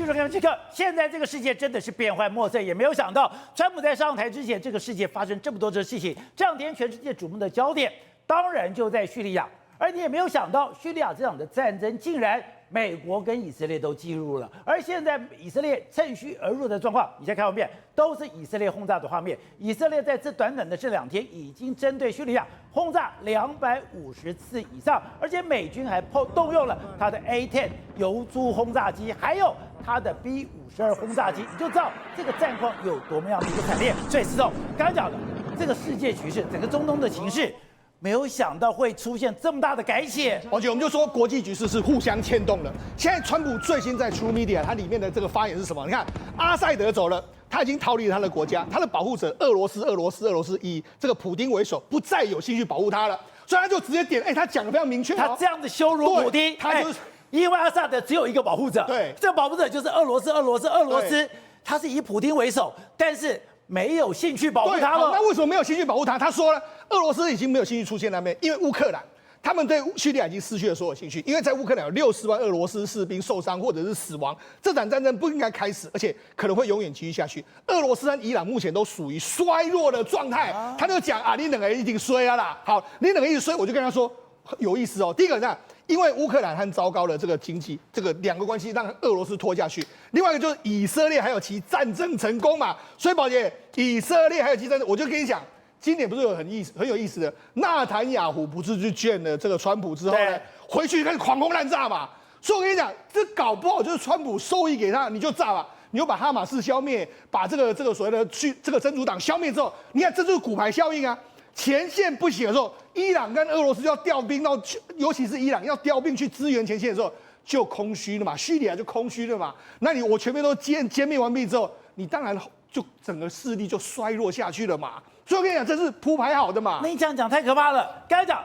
续收看这个。现在这个世界真的是变幻莫测，也没有想到，川普在上台之前，这个世界发生这么多的事情。这两天全世界瞩目的焦点，当然就在叙利亚。而你也没有想到，叙利亚这场的战争，竟然美国跟以色列都介入了。而现在以色列趁虚而入的状况，你先看画面，都是以色列轰炸的画面。以色列在短短的这2天，已经针对叙利亚轰炸250次以上，而且美军还动用了他的 A-10 油猪轰炸机，还有他的 B-52轰炸机，你就知道这个战况有多么样的一个惨烈。所以，施总刚刚讲的这个世界局势，整个中东的情势。没有想到会出现这么大的改写，而且我们就说国际局势是互相牵动的。现在川普最新在 True Media 它里面的这个发言是什么？你看阿塞德走了，他已经逃离了他的国家，他的保护者俄罗斯以这个普丁为首，不再有兴趣保护他了，所以他就直接点，他讲的非常明确，他这样子羞辱普丁，他就是因为阿萨德只有一个保护者，对，这个保护者就是俄罗斯，他是以普丁为首，但是没有兴趣保护他了。那为什么没有兴趣保护他？他说了，俄罗斯已经没有兴趣出现那边，因为乌克兰他们对叙利亚已经失去了所有兴趣，因为在乌克兰有60万俄罗斯士兵受伤或者是死亡，这场战争不应该开始，而且可能会永远继续下去。俄罗斯和伊朗目前都属于衰弱的状态，他就讲你两个人一定衰啊啦。好，你两个一直衰，我就跟他说有意思哦。第一个呢，因为乌克兰和糟糕的这个经济，这个两个关系让俄罗斯拖下去。另外一个就是以色列还有其战争成功嘛，所以宝姐，以色列还有其战争，我就跟你讲，今年不是有很有意思的，纳坦雅胡不是去见了这个川普之后呢，回去开始狂轰滥炸嘛。所以我跟你讲，这搞不好就是川普授意给他，你就炸吧，你就把哈马斯消灭，把这个所谓的这个真主党消灭之后，你看这就是骨牌效应啊。前线不行的时候，伊朗跟俄罗斯就要调兵到，尤其是伊朗要调兵去支援前线的时候，就空虚了嘛，叙利亚就空虚了嘛。那我全面都歼灭完毕之后，你当然就整个势力就衰弱下去了嘛。所以我跟你讲，这是铺排好的嘛。那你这样讲太可怕了。刚才讲，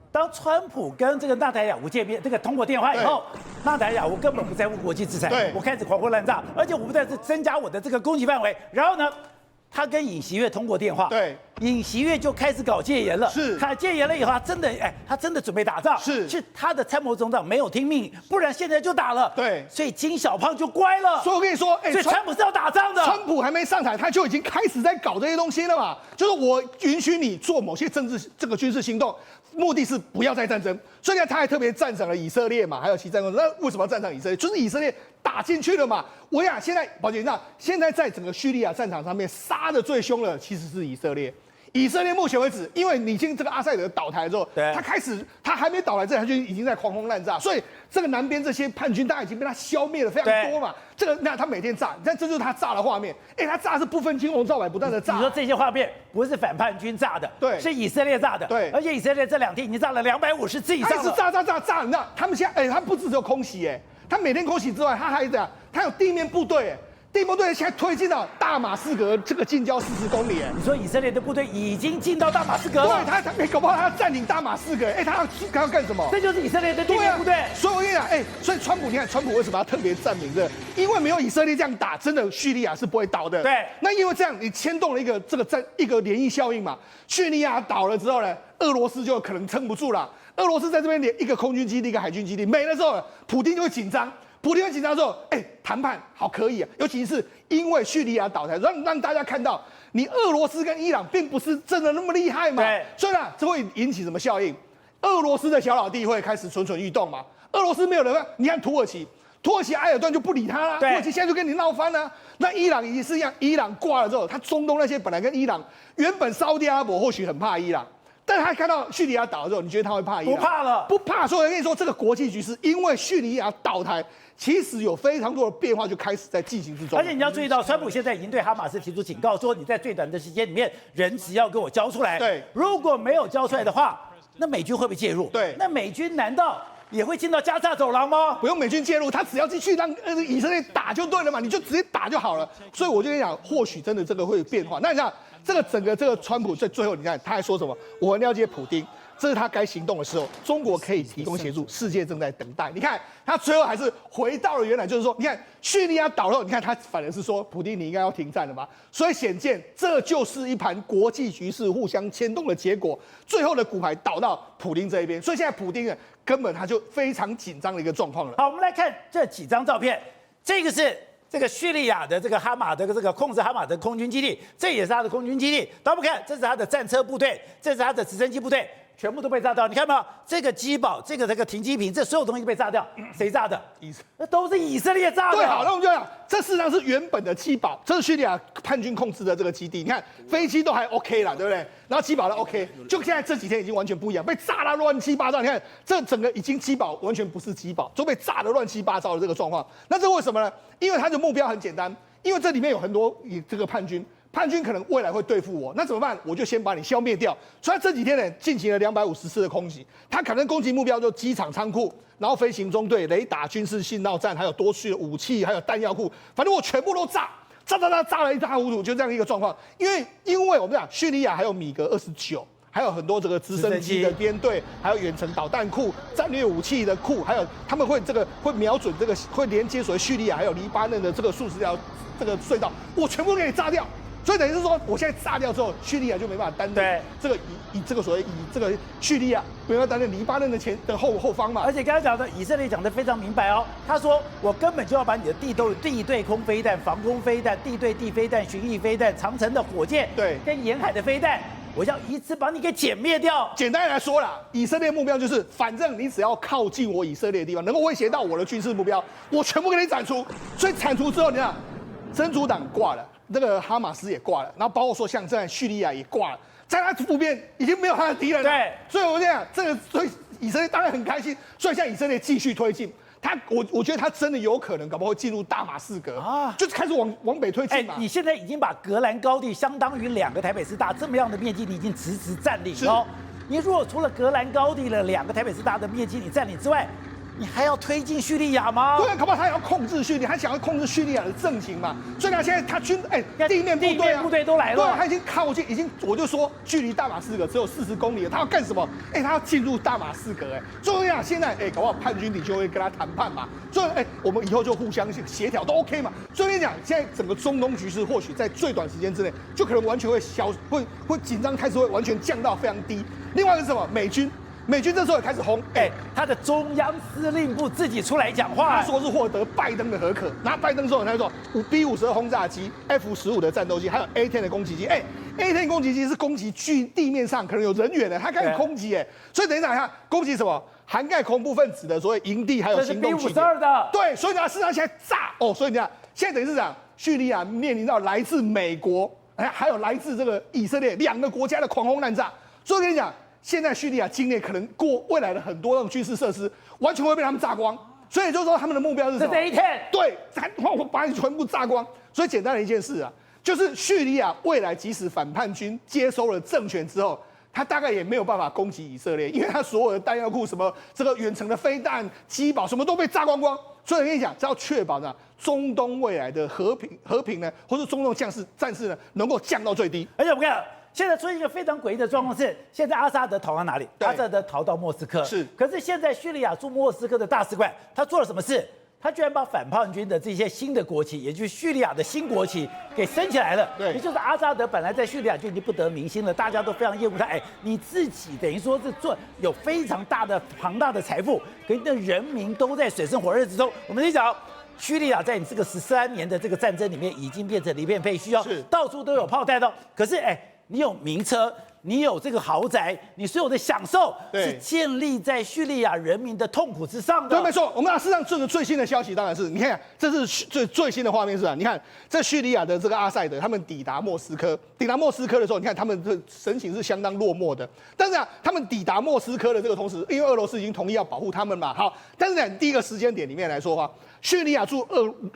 当川普跟这个纳坦雅胡见面，这个通过电话以后，纳坦雅胡根本不在乎国际制裁，我开始狂轰滥炸，而且我不但是增加我的这个攻击范围，然后呢？他跟尹锡悦通过电话，对，尹锡悦就开始搞戒严了。是，他戒严了以后，他真的准备打仗。是他的参谋总长没有听命令，不然现在就打了。对，所以金小胖就乖了。所以我跟你说，所以川普是要打仗的。川普还没上台，他就已经开始在搞这些东西了嘛。就是我允许你做某些军事行动，目的是不要再战争。所以呢，他还特别赞赏了以色列嘛，还有其战争。那为什么要赞赏以色列？就是以色列打进去了嘛。我讲现在，宝姐，现在在整个叙利亚战场上面杀的最凶的其实是以色列。以色列目前为止，因为你这个阿塞德倒台之后，他还没倒来，他就已经在狂轰滥炸，所以这个南边这些叛军，大家已经被他消灭了非常多嘛。那他每天炸，你看这就是他炸的画面，他炸是不分青红皂白，不断的炸。你说这些画面不是反叛军炸的，对，是以色列炸的，对，而且以色列这2天已经炸了250次以上了。他是炸，你知道他们现在，他不只有空袭，他每天空袭之外，他还他有地面部队，地面部队现在推进到大马士革这个近郊40公里。你说以色列的部队已经进到大马士革了？对，搞不好他要占领大马士革，他要干什么？这就是以色列的地面部队。所以我跟你讲，所以川普为什么要特别赞明这个？因为没有以色列这样打，真的叙利亚是不会倒的。对，那因为这样你牵动了一个涟漪效应嘛。叙利亚倒了之后呢，俄罗斯就可能撑不住了。俄罗斯在这边连一个空军基地、一个海军基地没了之后，普丁就会紧张。普丁会紧张之后，谈判好可以啊，尤其是因为叙利亚倒台，让大家看到你俄罗斯跟伊朗并不是真的那么厉害嘛。对，所以呢，这会引起什么效应？俄罗斯的小老弟会开始蠢蠢欲动嘛。俄罗斯没有人，你看土耳其埃尔段就不理他啦，土耳其现在就跟你闹翻啦。那伊朗也是一样，伊朗挂了之后，他中东那些本来跟伊朗原本沙特阿拉伯或许很怕伊朗。但是他看到叙利亚倒了之后，你觉得他会怕伊朗？不怕了，不怕。所以我跟你说，这个国际局势因为叙利亚倒台，其实有非常多的变化就开始在进行之中。而且你要注意到，川普现在已经对哈马斯提出警告，说你在最短的时间里面人质要给我交出来。对，如果没有交出来的话，那美军会不会介入？对，那美军难道也会进到加沙走廊吗？不用美军介入，他只要继续让以色列打就对了嘛，你就直接打就好了。所以我就跟你讲，或许真的这个会有变化。那你看整个川普最后，你看他还说什么？我很了解普丁。这是他该行动的时候，中国可以提供协助，世界正在等待。你看，他最后还是回到了原来，就是说，你看叙利亚倒了，你看他反而是说，普丁你应该要停战了嘛。所以显见，这就是一盘国际局势互相牵动的结果。最后的骨牌倒到普丁这一边，所以现在普丁根本他就非常紧张的一个状况了。好，我们来看这几张照片。这个是这个叙利亚的这个哈马的这个控制哈马的空军基地，这也是他的空军基地。大家不看，这是他的战车部队，这是他的直升机部队，全部都被炸掉。你看到没有？这个机堡，这个停机坪，这所有东西被炸掉，谁炸的？那都是以色列炸的。对，好，那我们就讲，这事实上是原本的机堡，这是叙利亚叛军控制的这个基地。你看飞机都还 OK 啦，对不对？然后机堡都 OK， 就现在这几天已经完全不一样，被炸得乱七八糟。你看这整个已经机堡完全不是机堡，都被炸得乱七八糟的这个状况。那这为什么呢？因为他的目标很简单，因为这里面有很多这个叛军可能未来会对付我，那怎么办？我就先把你消灭掉。所以他这几天呢进行了250次的空袭，他可能攻击目标就机场、仓库，然后飞行中队、雷达、军事信号站，还有多区的武器，还有弹药库，反正我全部都炸了一塌糊涂，就这样一个状况。因为我们讲叙利亚还有米格29。还有很多这个直升机的编队，还有远程导弹库、战略武器的库，还有他们会瞄准这个会连接所谓叙利亚还有黎巴嫩的这个数十条这个隧道，我全部给你炸掉。所以等于是说，我现在炸掉之后，叙利亚就没办法担任这个以这个所谓以这个叙利亚没办法担任黎巴嫩的后方嘛。而且刚才讲的以色列讲得非常明白哦，他说我根本就要把你的地对空飞弹、防空飞弹、地对地飞弹、巡弋飞弹、长程的火箭，对，跟沿海的飞弹。我要一次把你给歼灭掉。简单来说啦，以色列目标就是，反正你只要靠近我以色列的地方，能够威胁到我的军事目标，我全部给你铲除。所以铲除之后，你看，真主党挂了，这个哈马斯也挂了，然后包括说像在叙利亚也挂了，在他附边已经没有他的敌人了。对，所以我讲所以以色列当然很开心。所以像以色列继续推进。我觉得他真的有可能，搞不好会进入大马士革啊，就是开始往北推进嘛。你现在已经把格兰高地相当于2个台北市大这么样的面积，你已经直占领了。你如果除了格兰高地的2个台北市大的面积你占领之外，你还要推进叙利亚吗？对，搞不好他也要控制叙利亚，他想要控制叙利亚的政情嘛。所以呢，现在他地面部队都来了，对，他已经靠近，我就说距离大马士革只有40公里了，他要干什么？他要进入大马士革，所以讲现在搞不好叛军你就会跟他谈判嘛。所以我们以后就互相协调都 OK 嘛。所以你讲现在整个中东局势或许在最短时间之内就可能完全会会紧张态势会完全降到非常低。另外一个是什么？美军这时候也开始轰，他的中央司令部自己出来讲话，他说是获得拜登的核可。然后拜登之后，他就说B-52轰炸机、F-15的战斗机，还有 A-10的攻击机。A-10攻击机是攻击地面上可能有人员的，他开始攻击。所以等一下看攻击什么？涵盖恐怖分子的所谓营地，还有行动起点。B-52的。对，所以呢，市场现在炸所以你看，现在等于是讲叙利亚面临到来自美国，还有来自这个以色列2个国家的狂轰滥炸。所以我跟你讲。现在叙利亚境内可能未来的很多那种军事设施完全会被他们炸光，所以就是说他们的目标是什么？这一天，对，我把你全部炸光。所以简单的一件事啊，就是叙利亚未来即使反叛军接收了政权之后，他大概也没有办法攻击以色列，因为他所有的弹药库、什么这个远程的飞弹、机堡什么都被炸光光。所以我跟你讲，只要确保呢中东未来的和平呢，或者中东战事呢能够降到最低。而且我跟你讲。现在出现一个非常诡异的状况是，现在阿萨德逃到哪里？阿萨德逃到莫斯科。是，可是现在叙利亚驻莫斯科的大使馆，他做了什么事？他居然把反叛军的这些新的国旗，也就是叙利亚的新国旗，给升起来了。对，也就是阿萨德本来在叙利亚就已经不得民心了，大家都非常厌恶他。你自己等于说是有非常庞大的财富，可你的人民都在水深火热之中。我们讲。叙利亚在你这个13年的这个战争里面，已经变成了一片废墟是到处都有炮弹哦。可是你有名车，你有这个豪宅，你所有的享受是建立在叙利亚人民的痛苦之上的。对，没错。我们事实上这个最新的消息当然是，你看，这是最新的画面是你看，在叙利亚的这个阿塞德，他们抵达莫斯科的时候，你看他们的神情是相当落寞的。但是他们抵达莫斯科的这个同时，因为俄罗斯已经同意要保护他们嘛，好，但是第一个时间点里面来说的话。叙利亚驻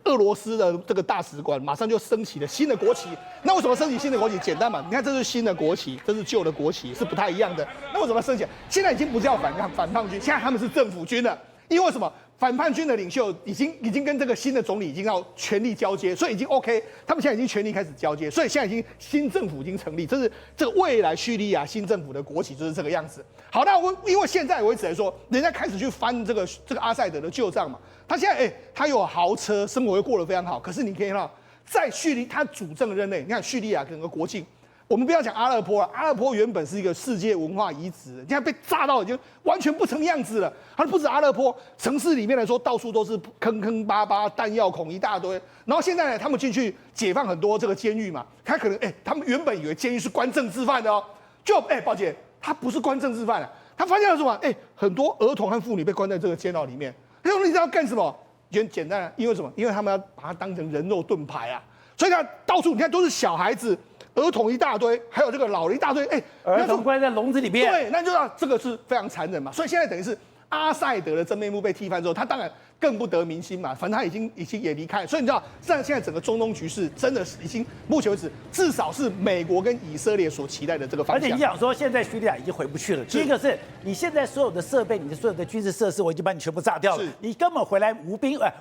俄罗斯的这个大使馆马上就升起了新的国旗。那为什么升起新的国旗？简单嘛，你看这是新的国旗，这是旧的国旗，是不太一样的。那为什么升起来？现在已经不叫反叛军，现在他们是政府军了。因为什么？反叛军的领袖已经跟这个新的总理已经要权力交接，所以已经 OK， 他们现在已经权力开始交接，所以现在已经新政府已经成立，这是这个未来叙利亚新政府的国旗就是这个样子。好，那因为现在为止来说，人家开始去翻这个阿塞德的旧账嘛，他现在他有豪车，生活又过得非常好，可是你可以看到，在他主政任内，你看叙利亚整个国境我们不要讲阿勒颇了，阿勒颇原本是一个世界文化遗址，现在被炸到已经完全不成样子了。它不止阿勒颇，城市里面来说，到处都是坑坑巴巴、弹药孔一大堆。然后现在呢，他们进去解放很多这个监狱嘛，他可能他们原本以为监狱是关政治犯的哦，就宝姐，他不是关政治犯了，他发现了什么？很多儿童和妇女被关在这个监牢里面。他说你知道干什么？很简单，因为什么？因为他们要把它当成人肉盾牌啊，所以他到处你看都是小孩子。儿童一大堆，还有这个老人一大堆，儿童关在笼子里面，对，那就知道这个是非常残忍嘛。所以现在等于是阿塞德的真面目被踢翻之后，他当然更不得民心嘛。反正他已经也离开，所以你知道，现在整个中东局势真的是已经目前为止至少是美国跟以色列所期待的这个方向。而且你想说，现在叙利亚已经回不去了。第一个是你现在所有的设备，你的所有的军事设施，我已经把你全部炸掉了，你根本回来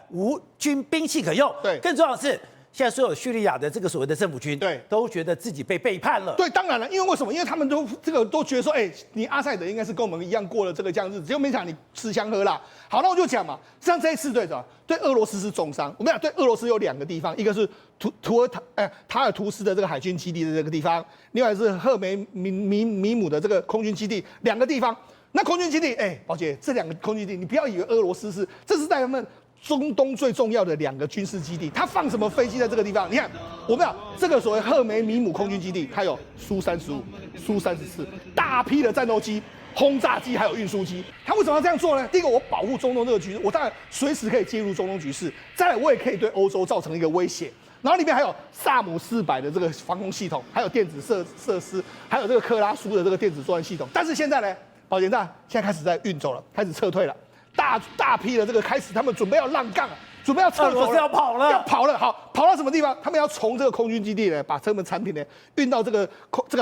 无军兵器可用。对，更重要的是。现在所有叙利亚的这个所谓的政府军，对，都觉得自己被背叛了。对，当然了，因为为什么？因为他们都觉得说，你阿塞德应该是跟我们一样过了这个这样日子，结果没想到你吃香喝辣。好，那我就讲嘛，像这一次对俄罗斯是重伤。我们讲对俄罗斯有2个地方，一个是塔尔图斯的这个海军基地的这个地方，另外是赫梅米姆的这个空军基地，2个地方。那空军基地，宝姐，这2个空军基地，你不要以为俄罗斯这是在他们中东最重要的2个军事基地，它放什么飞机在这个地方？你看，我们讲这个所谓赫梅米姆空军基地，它有苏35、苏34大批的战斗机、轰炸机，还有运输机。它为什么要这样做呢？第一个，我保护中东这个局势，我当然随时可以介入中东局势；再来，我也可以对欧洲造成一个威胁。然后里面还有萨姆400的这个防空系统，还有电子设施，还有这个克拉苏的这个电子作战系统。但是现在呢，保检站现在开始在运走了，开始撤退了。大批的这个开始，他们准备要浪杠，准备要撤走了，要跑了，好，跑到什么地方？他们要从这个空军基地呢，把他们产品呢运到这个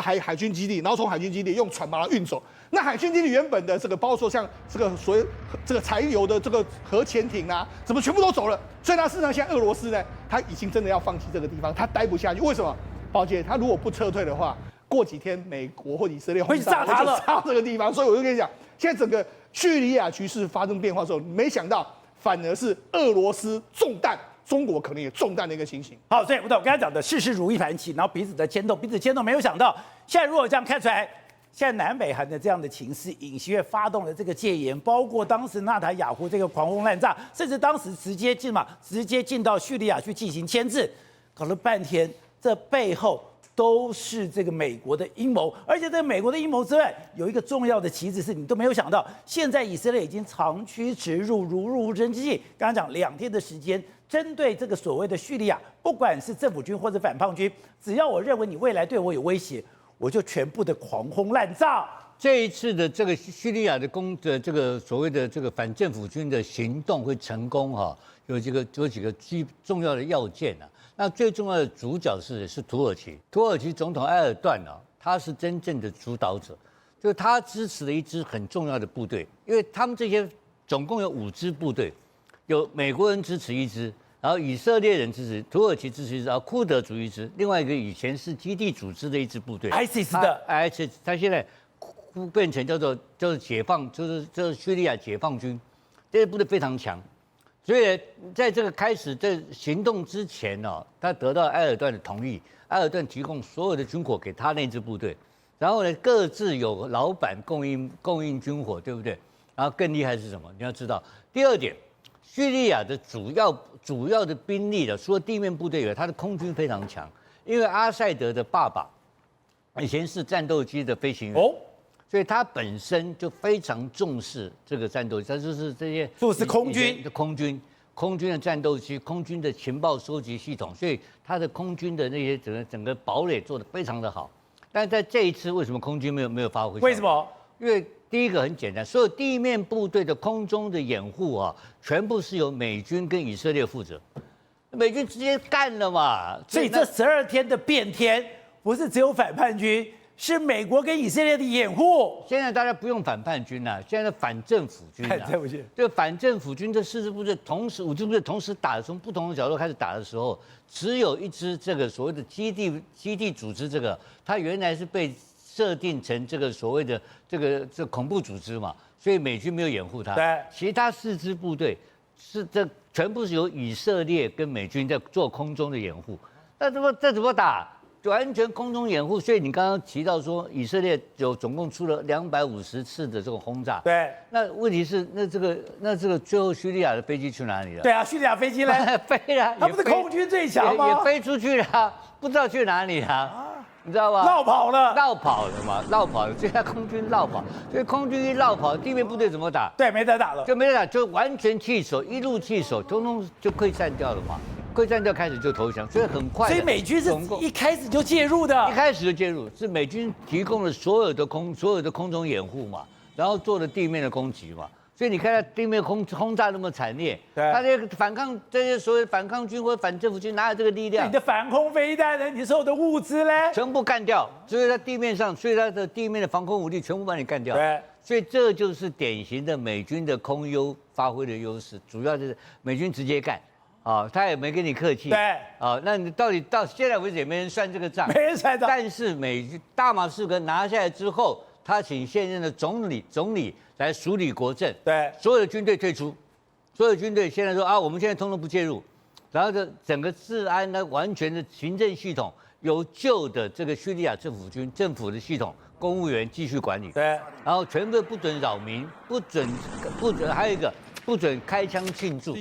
海军基地，然后从海军基地用船把它运走。那海军基地原本的这个，包括说像这个所谓这个柴油的这个核潜艇啊，什么全部都走了。所以呢，事实上现在俄罗斯呢，他已经真的要放弃这个地方，他待不下去。为什么？宝姐，他如果不撤退的话，过几天美国或以色列会炸他了，炸这个地方。所以我就跟你讲，现在整个叙利亚局势发生变化之后，没想到反而是俄罗斯中弹，中国可能也中弹的一个情形。好，所以我刚才讲的事事如意盘棋，然后彼此的牵动，没有想到现在如果这样看出来，现在南北韩的这样的情势，尹锡悦发动了这个戒严，包括当时纳塔雅胡这个狂轰滥炸，甚至当时直接进到叙利亚去进行牵制，搞了半天，这背后都是这个美国的阴谋，而且在美国的阴谋之外，有一个重要的棋子是你都没有想到，现在以色列已经长驱直入，如入无人之境。刚刚讲2天的时间，针对这个所谓的叙利亚，不管是政府军或者反叛军，只要我认为你未来对我有威胁，我就全部的狂轰滥炸。这一次的这个叙利亚的这个所谓的这个反政府军的行动会成功有几个重要的要件啊。那最重要的主角是土耳其总统埃尔段他是真正的主导者，就是他支持了一支很重要的部队，因为他们这些总共有5支部队，有美国人支持1支，然后以色列人支持，土耳其支持1支，然后库德族1支，另外一个以前是基地组织的一支部队 ，ISIS 的，ISIS，他现在变成叫做解放，就是叙利亚解放军，这些部队非常强。所以在这个开始这行动之前他得到埃尔段的同意，埃尔段提供所有的军火给他那支部队，然后呢各自有老板供应军火，对不对？然后更厉害是什么？你要知道，第2点，叙利亚的主要的兵力除了地面部队以外，他的空军非常强，因为阿塞德的爸爸以前是战斗机的飞行员。所以他本身就非常重视这个战斗机，他就是这些就是空军的战斗机，空军的情报收集系统，所以他的空军的那些整个堡垒做得非常的好。但在这一次，为什么空军没有发挥？为什么？因为第一个很简单，所有地面部队的空中的掩护全部是由美军跟以色列负责，美军直接干了嘛。所以这12天的变天，不是只有反叛军。是美国跟以色列的掩护。现在大家不用反叛军了，现在反政府军了。这反政府军这4支部队5支部队同时打，从不同的角度开始打的时候，只有一支这个所谓的基地组织，这个它原来是被设定成这个所谓的这恐怖组织嘛，所以美军没有掩护它。对，其他4支部队全部是由以色列跟美军在做空中的掩护。那这怎么打？完全空中掩护。所以你刚刚提到说，以色列总共出了250次的这种轰炸。对。那问题是，那这个最后叙利亚的飞机去哪里了？对啊，叙利亚飞机呢？飞了，它不是空军最强吗？也飞出去了，不知道去哪里了。你知道吗？绕跑了，绕跑了嘛，绕跑了，所以他空军绕跑，所以空军一绕跑，地面部队怎么打？对，没得打了，就没得打，就完全弃守，一路弃守，通通就溃散掉了嘛。溃散掉开始就投降，所以很快。所以美军是一开始就介入的，一开始就介入，是美军提供了所有的空中掩护嘛，然后做了地面的攻击嘛。所以你看，他地面轰炸那么惨烈，他这个反抗这些所谓反抗军或反政府军哪有这个力量？你的反空飞弹呢？你所有的物资呢？全部干掉。所以在地面上，所以他的地面的防空武力全部把你干掉。对，所以这就是典型的美军的空优发挥的优势，主要就是美军直接干。他也没跟你客气。对。那你到现在为止也没人算这个账。没人算账。但是大马士革拿下来之后，他请现任的总理来梳理国政，对，所有的军队退出，所有军队现在说我们现在通通不介入，然后整个治安呢，完全的行政系统由旧的这个叙利亚政府的系统，公务员继续管理，对，然后全部不准扰民，不准，还有一个不准开枪庆祝，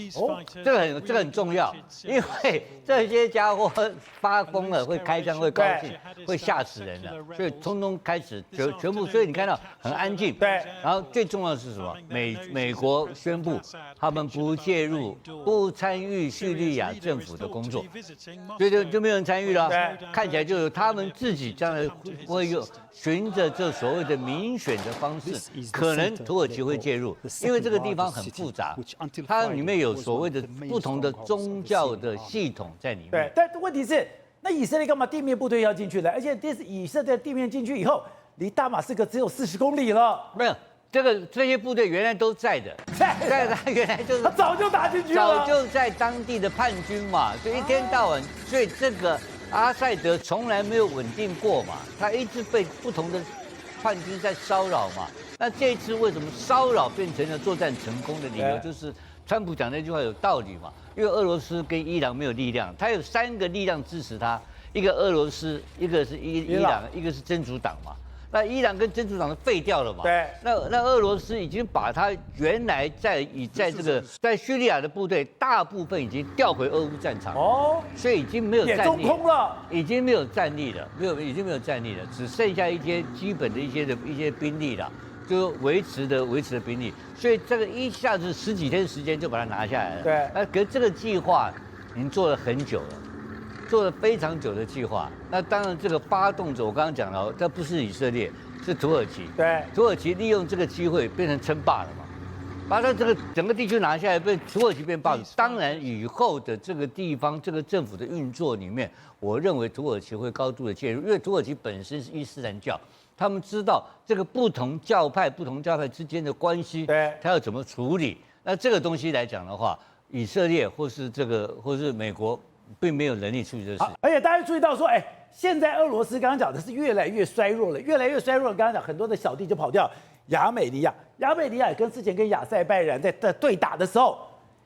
这个很重要，因为这些家伙发疯了，会开枪，会高兴，会吓死人的，所以通通开始全部，所以你看到很安静。对，然后最重要的是什么？美国宣布他们不介入、不参与叙利亚政府的工作，所以就没有人参与了。看起来就有他们自己将来会有循着这所谓的民选的方式，可能土耳其会介入，因为这个地方很复杂。它里面有所谓的不同的宗教的系统在里面。对，但问题是，那以色列干嘛地面部队要进去呢？而且以色列地面进去以后，离大马士革只有40公里了。没有，这些部队原来都在的，在他原来就是他早就打进去了，早就在当地的叛军嘛，就一天到晚，所以这个阿塞德从来没有稳定过嘛，他一直被不同的叛军在骚扰嘛。那这一次为什么骚扰变成了作战成功的理由？就是川普讲那句话有道理嘛，因为俄罗斯跟伊朗没有力量，他有3个力量支持他，一个俄罗斯，一个是伊朗，一个是真主党嘛。那伊朗跟真主党都废掉了嘛？对。那俄罗斯已经把他原来在叙利亚的部队大部分已经调回俄乌战场所以已经没有战力，中空了，已经没有战力了，已经没有战力了，只剩下一些基本的一些兵力了。就维持的兵力，所以这个一下子10几天时间就把它拿下来了。对，可是这个计划已经做了很久了，做了非常久的计划。那当然，这个发动者我刚刚讲了，这不是以色列，是土耳其。对，土耳其利用这个机会变成称霸了嘛，把它这个整个地区拿下来，被土耳其变霸主。当然，以后的这个地方这个政府的运作里面，我认为土耳其会高度的介入，因为土耳其本身是伊斯兰教。他们知道这个不同教派之间的关系，他要怎么处理？那这个东西来讲的话，以色列或是美国，并没有能力处理这事。而且大家注意到说，现在俄罗斯刚刚讲的是越来越衰弱了，越来越衰弱了。刚刚讲很多的小弟就跑掉，亚美尼亚之前跟亚塞拜然在对打的时候，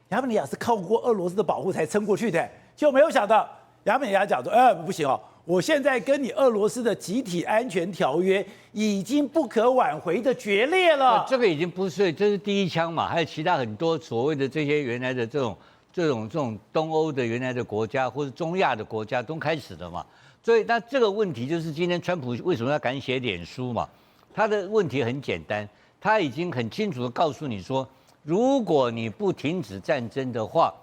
亚美尼亚是靠过俄罗斯的保护才撑过去的，结果没有想到亚美尼亚讲说，不行哦。我现在跟你俄罗斯的集体安全条约已经不可挽回的决裂了。这个已经不是，这是第一枪嘛，还有其他很多所谓的这些原来的这种东欧的原来的国家或者中亚的国家都开始的嘛。所以那这个问题就是今天川普为什么要敢写脸书嘛？他的问题很简单，他已经很清楚的告诉你说，如果你不停止战争的话，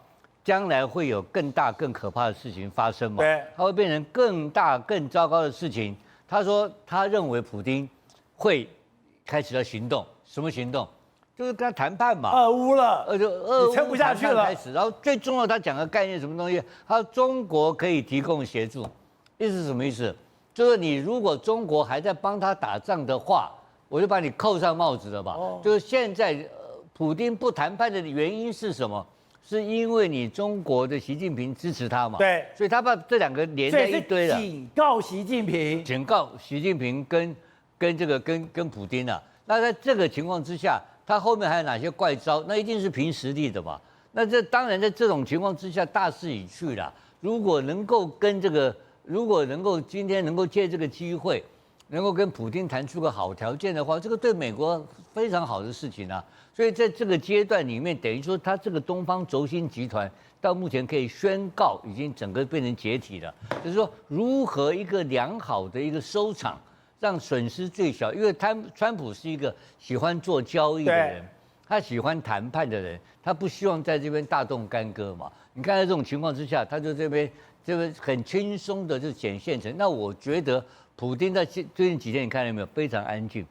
将来会有更大、更可怕的事情发生嘛？对，它会变成更大、更糟糕的事情。他说，他认为普丁会开始了行动，什么行动？就是跟他谈判嘛。俄乌了，俄乌撑不下去了。开始，然后最重要，他讲个概念，什么东西？他说中国可以提供协助，意思是什么意思？就是你如果中国还在帮他打仗的话，我就把你扣上帽子了吧？就是现在普丁不谈判的原因是什么？是因为你中国的习近平支持他嘛？对，所以他把这2个连在一堆了。警告习近平，警告习近平跟普丁啊。那在这个情况之下，他后面还有哪些怪招？那一定是凭实力的嘛。那这当然在这种情况之下，大势已去了。如果能够跟这个如果能够今天能够借这个机会，能够跟普丁谈出个好条件的话，这个对美国非常好的事情啊。所以在这个阶段里面，等于说他这个东方轴心集团到目前可以宣告已经整个变成解体了。就是说，如何一个良好的一个收场，让损失最小。因为川普是一个喜欢做交易的人，他喜欢谈判的人，他不希望在这边大动干戈嘛。你看在这种情况之下，他就这边很轻松的就捡现成。那我觉得普丁在最近几天，你看到没有，非常安静，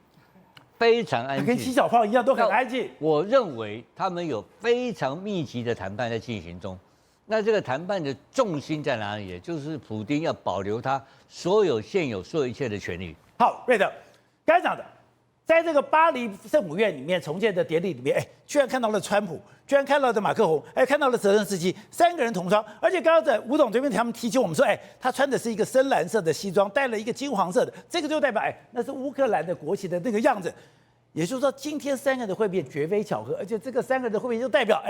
非常安静，跟七小炮一样都很安静。我认为他们有非常密集的谈判在进行中。那这个谈判的重心在哪里？也就是普丁要保留他所有现有所有一切的权利。好，瑞德，刚才讲的，在这个巴黎圣母院里面重建的典礼里面，居然看到了川普，居然看到了马克宏，看到了泽连斯基，三个人同窗。而且刚刚在吴董这边他们提醒我们说，他穿的是一个深蓝色的西装，戴了一个金黄色的，这个就代表那是乌克兰的国旗的那个样子。也就是说，今天三个人的会面绝非巧合，而且这个三个人的会面就代表，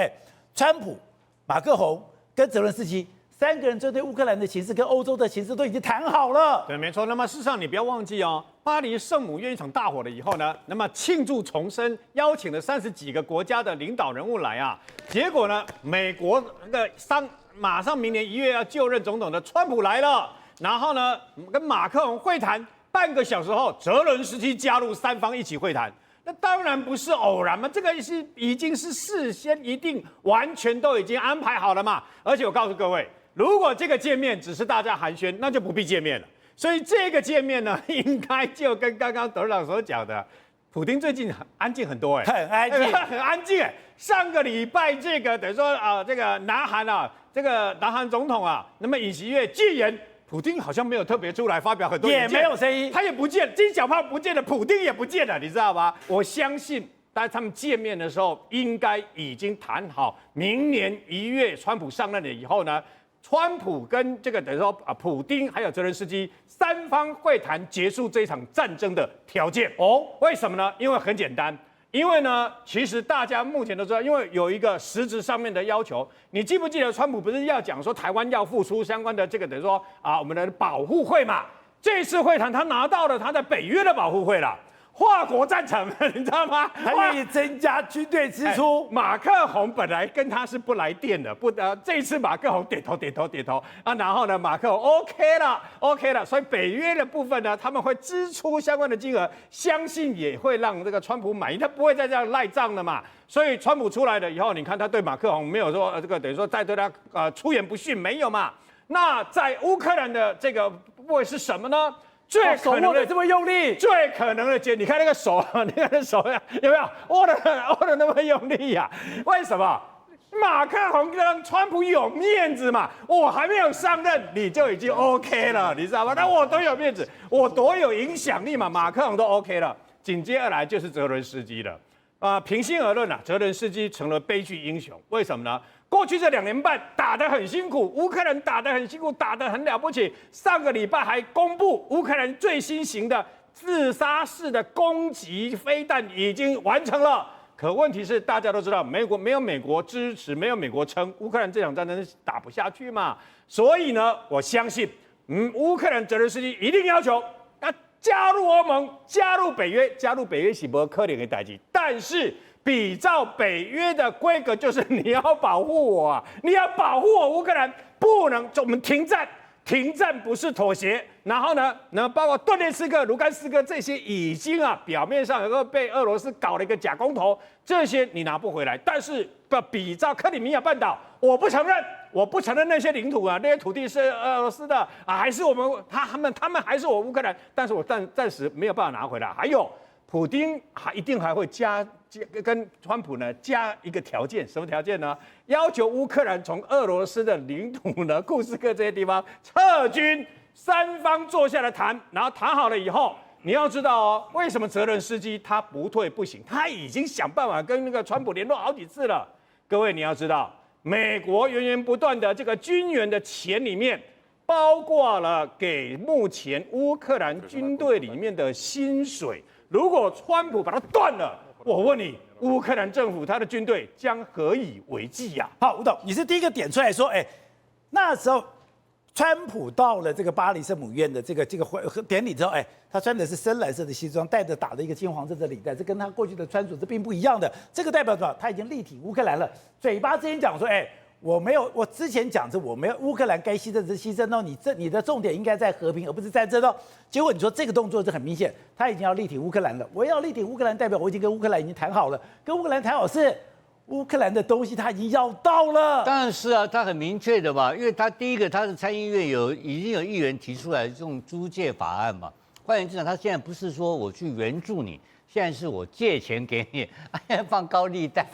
川普、马克宏跟泽连斯基。三个人针对乌克兰的情势跟欧洲的情势都已经谈好了。对，没错。那么事实上，你不要忘记哦，巴黎圣母院一场大火了以后呢，那么庆祝重生，邀请了30几个国家的领导人物来啊。结果呢，美国那个马上明年1月要就任总统的川普来了，然后呢跟马克宏会谈，半个小时后，泽伦斯基加入，三方一起会谈。那当然不是偶然嘛，这个已经是事先一定完全都已经安排好了嘛。而且我告诉各位，如果这个见面只是大家寒暄，那就不必见面了。所以这个见面呢，应该就跟刚刚董事长所讲的，普丁最近安静很多很安静，很安静上个礼拜这个等于说这个南韩总统啊，那么尹锡悦戒严，普丁好像没有特别出来发表很多意见，也没有声音，他也不见，金小胖不见了，普丁也不见了，你知道吗？我相信。但他们见面的时候，应该已经谈好，明年1月川普上任了以后呢，川普跟这个等于说普丁还有泽连斯基三方会谈结束这场战争的条件哦。为什么呢？因为很简单，因为呢，其实大家目前都知道，因为有一个实质上面的要求。你记不记得川普不是要讲说台湾要付出相关的这个等于说我们的保护费嘛？这次会谈他拿到了他在北约的保护费了。华国赞成，你知道吗？他愿意增加军队支出。马克宏本来跟他是不来电的，这一次马克宏点头啊，然后呢，马克宏 OK 了，所以北约的部分呢，他们会支出相关的金额，相信也会让这个川普满意，他不会再这样赖账了嘛。所以川普出来了以后，你看他对马克宏没有说这个等于说再对他出言不逊，没有嘛。那在乌克兰的这个部分是什么呢？最可能的这么用力，最可能的你看那个手，你看那手有没有握的那么用力呀？为什么？马克宏跟川普有面子嘛，我还没有上任你就已经 OK 了，你知道吗？那我多有面子，我多有影响力嘛，马克宏都 OK 了。紧接而来就是泽伦斯基了，平心而论泽伦斯基成了悲剧英雄，为什么呢？过去这2年半打得很辛苦，乌克兰打得很辛苦，打得很了不起。上个礼拜还公布乌克兰最新型的自杀式的攻击飞弹已经完成了。可问题是，大家都知道，没有美国支持，没有美国撑，乌克兰这场战争打不下去嘛。所以呢，我相信，乌克兰泽连斯基一定要求加入欧盟，加入北约是不可能的代志，但是。比照北约的规格，就是你要保护我啊！你要保护我乌克兰，不能我们停战，停战不是妥协。然后呢，包括顿涅茨克、卢甘斯克这些已经表面上有个被俄罗斯搞了一个假公投，这些你拿不回来。但是比照克里米亚半岛，我不承认那些领土那些土地是俄罗斯的还是我们他们还是我乌克兰，但是我暂时没有办法拿回来。还有。普丁一定还会跟川普呢加一个条件，什么条件呢？要求乌克兰从俄罗斯的领土呢，库斯克这些地方撤军，三方坐下来谈，然后谈好了以后，你要知道为什么泽伦斯基他不退不行，他已经想办法跟那个川普联络好几次了。各位你要知道，美国源源不断的这个军援的钱里面，包括了给目前乌克兰军队里面的薪水。如果川普把它断了，我问你，乌克兰政府他的军队将何以为继呀？好，吴董，你是第一个点出来说，那时候川普到了这个巴黎圣母院的这个典礼之后，他穿的是深蓝色的西装，戴着打了一个金黄色的领带，这跟他过去的穿着是并不一样的。这个代表什么？他已经力挺乌克兰了。嘴巴之前讲说，我之前讲着我没有乌克兰该牺牲是牺牲哦，你的重点应该在和平而不是战争哦。结果你说这个动作是很明显，他已经要力挺乌克兰了。我要力挺乌克兰，代表我已经跟乌克兰已经谈好了，跟乌克兰谈好是。乌克兰的东西他已经要到了，当然是啊，他很明确的嘛，因为他第一个他是参议院已经有议员提出来这种租借法案嘛，换言之讲，他现在不是说我去援助你，现在是我借钱给你，放高利贷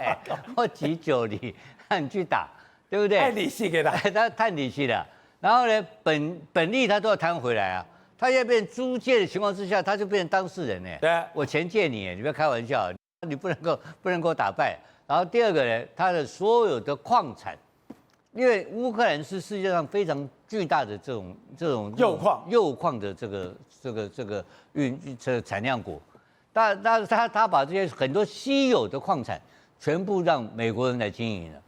或挤酒里让你去打，对不对？太理性给他，他太理性了。然后呢，本利他都要谈回来啊，他现在变租借的情况之下，他就变成当事人呢。对，我钱借你，你不要开玩笑，你不能够打败。然后第二个呢，它的所有的矿产，因为乌克兰是世界上非常巨大的这种铀矿的这个产量国，他把这些很多稀有的矿产全部让美国人来经营了，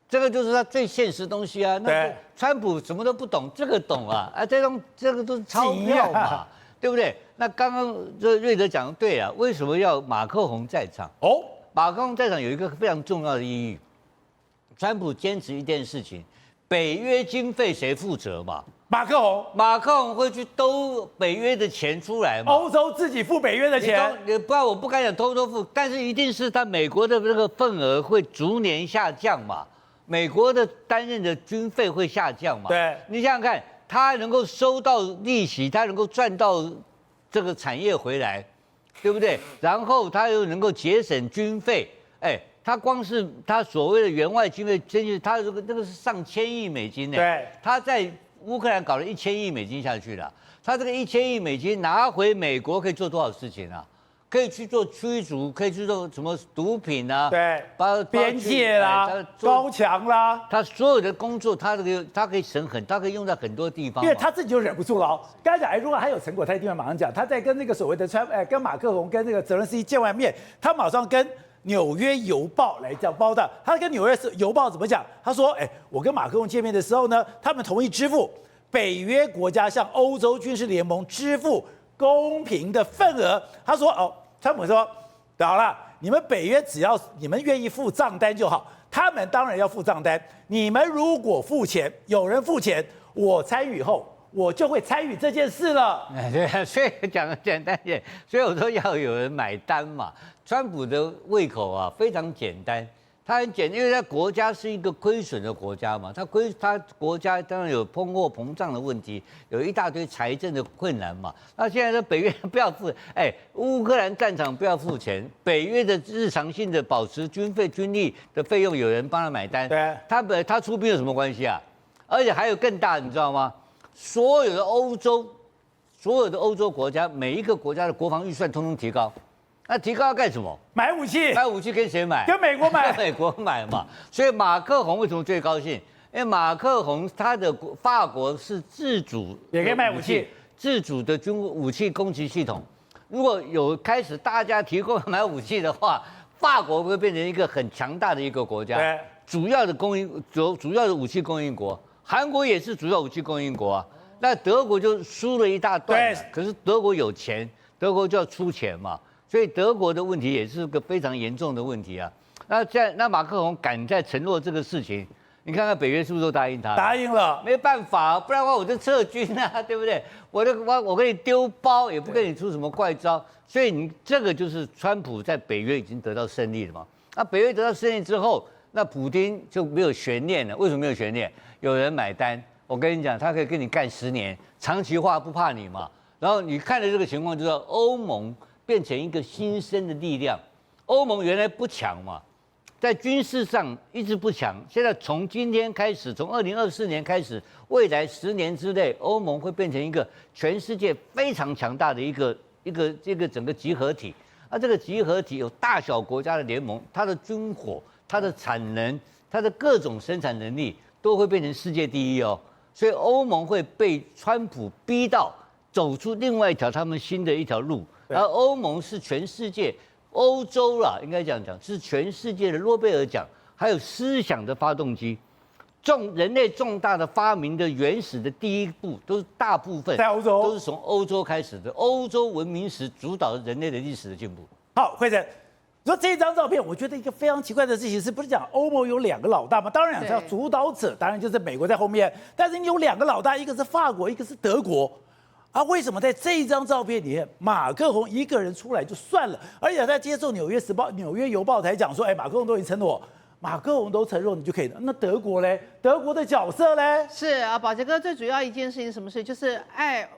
这个就是他最现实的东西啊。那川普什么都不懂，这个懂啊，这个都是钞票嘛，对不对？那刚刚这瑞德讲的对啊，为什么要马克宏在场？马克宏在场有一个非常重要的意义，川普坚持一件事情，北约经费谁负责嘛？马克宏会去兜北约的钱出来嘛？欧洲自己付北约的钱，你不然我不敢讲偷付，但是一定是他美国的这个份额会逐年下降嘛，美国的担任的军费会下降嘛？对，你想想看，他能够收到利息，他能够赚到这个产业回来。对不对？然后他又能够节省军费，他光是他所谓的援外经费，真是他那个是上千亿美金呢。对，他在乌克兰搞了1000亿美金下去了，他这个1000亿美金拿回美国可以做多少事情啊？可以去做驱逐，可以去做什么毒品啊？对，边界啦，高墙啦，他所有的工作，他可以他可以用在很多地方。因为他自己就忍不住了。刚才讲，如果他有成果，他一定会马上讲。他在跟那个所谓的跟马克宏跟那个泽伦斯基见完面，他马上跟纽约邮报来讲报道。他跟纽约邮报怎么讲？他说：“我跟马克宏见面的时候呢，他们同意支付北约国家向欧洲军事联盟支付公平的份额。”他说：“川普说，好了，你们北约只要你们愿意付账单就好，他们当然要付账单。你们如果付钱，有人付钱，我参与后，我就会参与这件事了。”对啊，所以讲的简单一点，所以我说要有人买单嘛。川普的胃口啊非常简单，他很简单，因为他国家是一个亏损的国家嘛，他国家当然有通货膨胀的问题，有一大堆财政的困难嘛。那现在的北约不要付，乌克兰战场不要付钱，北约的日常性的保持军力的费用有人帮他买单，对，他出兵有什么关系啊？而且还有更大，你知道吗？所有的欧洲国家，每一个国家的国防预算通通提高。那提高要干什么？买武器。买武器跟谁买？跟美国买。跟美国买嘛。所以马克宏为什么最高兴？因为马克宏他的法国是自主，也可以卖武器，自主的武器攻击系统。如果有开始大家提供买武器的话，法国会变成一个很强大的一个国家，对，主要的武器供应国。韩国也是主要武器供应国啊。那德国就输了一大段，可是德国有钱，德国就要出钱嘛。所以德国的问题也是个非常严重的问题啊。那马克宏敢再承诺这个事情，你看看北约是不是都答应他？答应了，没办法，不然的话我就撤军啊，对不对？我给你丢包，也不跟你出什么怪招。所以这个就是川普在北约已经得到胜利了嘛。那北约得到胜利之后，那普丁就没有悬念了。为什么没有悬念？有人买单。我跟你讲，他可以跟你干10年，长期化不怕你嘛。然后你看的这个情况，就是欧盟变成一个新生的力量。欧盟原来不强嘛，在军事上一直不强。现在从今天开始，从2024年开始，未来10年之内，欧盟会变成一个全世界非常强大的一个整个集合体。那这个集合体有大小国家的联盟，它的军火、它的产能、它的各种生产能力都会变成世界第一哦。所以欧盟会被川普逼到走出另外一条他们新的一条路。而欧盟是全世界，欧洲啦，应该这样讲，是全世界的诺贝尔奖还有思想的发动机。人类重大的发明的原始的第一步，都是大部分在欧洲都是从欧洲开始的。欧洲文明史主导人类的历史的进步。好，慧珍，说这张照片，我觉得一个非常奇怪的事情是，不是讲欧盟有2个老大吗？当然讲叫主导者，当然就是美国在后面，但是你有2个老大，一个是法国，一个是德国。啊，为什么在这一张照片里面，马克宏一个人出来就算了，而且在接受《纽约时报》《纽约邮报》才讲说，马克宏都已经承诺，马克宏都承诺你就可以了。那德国嘞？德国的角色嘞？是啊，宝杰哥最主要一件事情，什么事？就是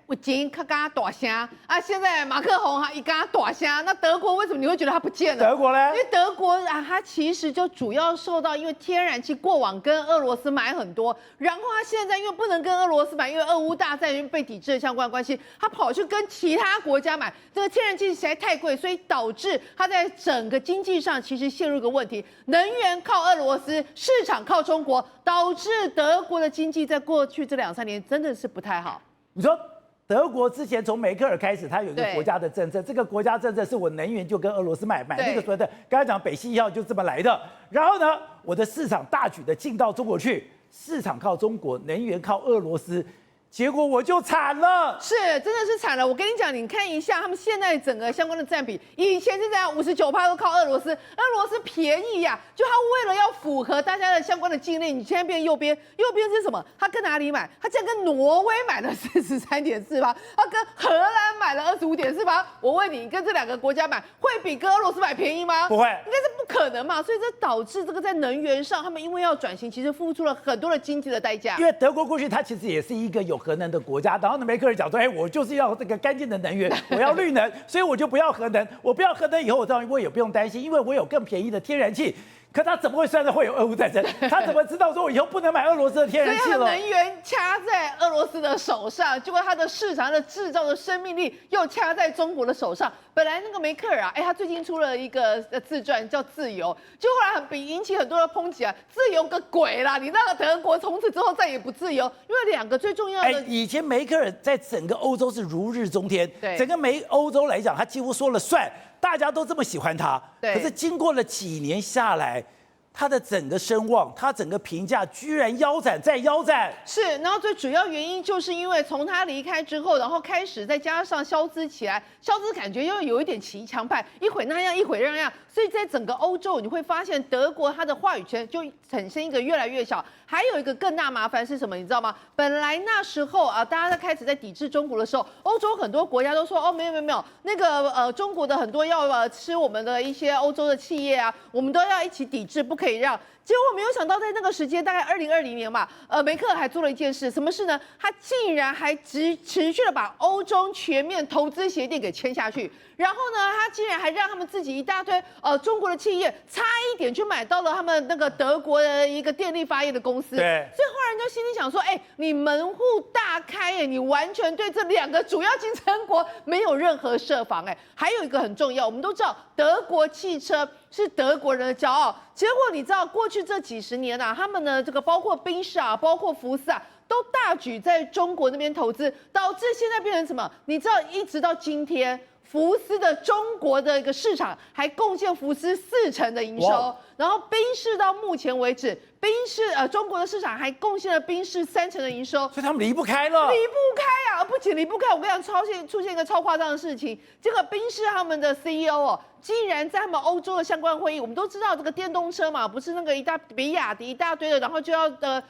我钱他刚大声啊，现在马克宏一刚大声，那德国为什么你会觉得他不见了？德国嘞？因为德国啊，它其实就主要受到因为天然气过往跟俄罗斯买很多，然后他现在因为不能跟俄罗斯买，因为俄乌大战被抵制的相关关系，他跑去跟其他国家买，这个天然气实在太贵，所以导致他在整个经济上其实陷入一个问题，能源靠俄罗斯，市场靠中国，导致德国的经济在过去这2、3年真的是不太好。你说德国之前从梅克尔开始，他有一个国家的政策，这个国家政策是我能源就跟俄罗斯买那个所谓的，刚才讲北溪1号就这么来的。然后呢，我的市场大举的进到中国去，市场靠中国，能源靠俄罗斯。结果我就惨了，是真的是惨了。我跟你讲，你看一下他们现在整个相关的占比，以前是这样，59%都靠俄罗斯，俄罗斯便宜呀、就他为了要符合大家的相关的禁令，你现在变右边，右边是什么？他跟哪里买？他竟然跟挪威买了43.4%，他跟荷兰买了25.4%。我问你，跟这2个国家买，会比跟俄罗斯买便宜吗？不会，应该是不可能嘛。所以这导致这个在能源上，他们因为要转型，其实付出了很多的经济的代价。因为德国过去它其实也是一个有核能的国家，然后呢，梅克尔讲说，我就是要这个干净的能源，我要绿能，所以我就不要核能，我不要核能以后，我也不用担心，因为我有更便宜的天然气。可他怎么会算到会有俄乌战争？他怎么知道说我以后不能买俄罗斯的天然气了？所以他的能源掐在俄罗斯的手上，结果他的市场的制造的生命力又掐在中国的手上。本来那个梅克尔啊，他最近出了一个自传叫《自由》，就后来引起很多的抨击啊，自由个鬼啦！你那个德国从此之后再也不自由，因为2个最重要的。以前梅克尔在整个欧洲是如日中天，对，整个欧洲来讲，他几乎说了算。大家都这么喜欢他，对。可是经过了几年下来，他的整个声望，他整个评价居然腰斩再腰斩。是，然后最主要原因就是因为从他离开之后，然后开始再加上肖兹起来，肖兹感觉又有一点骑墙派，一会那样一会那样，所以在整个欧洲你会发现德国他的话语权就产生一个越来越小。还有一个更大麻烦是什么？你知道吗？本来那时候啊，大家在开始在抵制中国的时候，欧洲很多国家都说没有，那个中国的很多要吃我们的一些欧洲的企业啊，我们都要一起抵制，不可以让。结果没有想到，在那个时间，大概2020年嘛，梅克尔还做了一件事，什么事呢？他竟然还持续的把欧洲全面投资协定给签下去，然后呢，他竟然还让他们自己一大堆中国的企业差一点去买到了他们那个德国的一个电力发业的公司。对，所以后来人就心里想说，你门户大开你完全对这2个主要竞争国没有任何设防还有一个很重要，我们都知道德国汽车是德国人的骄傲，结果你知道过去这几10年啊，他们呢这个包括宾士啊，包括福斯啊，都大举在中国那边投资，导致现在变成什么？你知道，一直到今天，福斯的中国的一个市场还贡献福斯40%的营收，然后宾士到目前为止，宾士中国的市场还贡献了宾士30%的营收，所以他们离不开了，离不开啊！不仅离不开，我跟你讲，出现一个超夸张的事情，这个宾士他们的 CEO 竟然在他们欧洲的相关会议，我们都知道这个电动车嘛，不是那个比亚迪一大堆的，然后就要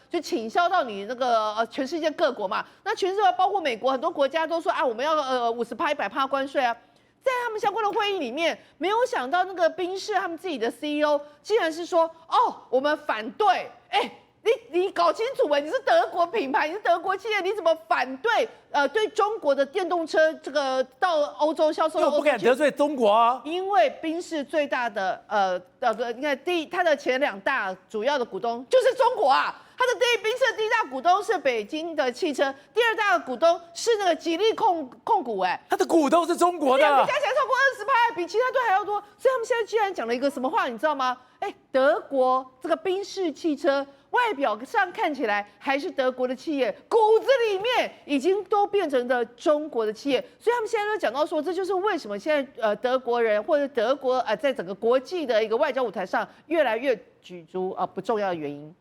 就倾销到你那个全世界各国嘛。那全世界包括美国很多国家都说我们要50%、100%关税啊。在他们相关的会议里面，没有想到那个宾士他们自己的 CEO 竟然是说我们反对，你搞清楚你是德国品牌，你是德国企业，你怎么反对对中国的电动车这个到欧洲销售？又不敢得罪中国啊。因为宾士最大的你看它的前2大主要的股东就是中国啊。它的宾士的第1大股东是北京的汽车，第2大的股东是那个吉利控股它的股东是中国的，两个加起来超过20%，比其他队还要多。所以他们现在居然讲了一个什么话，你知道吗？德国这个宾士汽车外表上看起来还是德国的企业，骨子里面已经都变成了中国的企业。所以他们现在都讲到说，这就是为什么现在德国人或者德国在整个国际的一个外交舞台上越来越举足不重要的原因。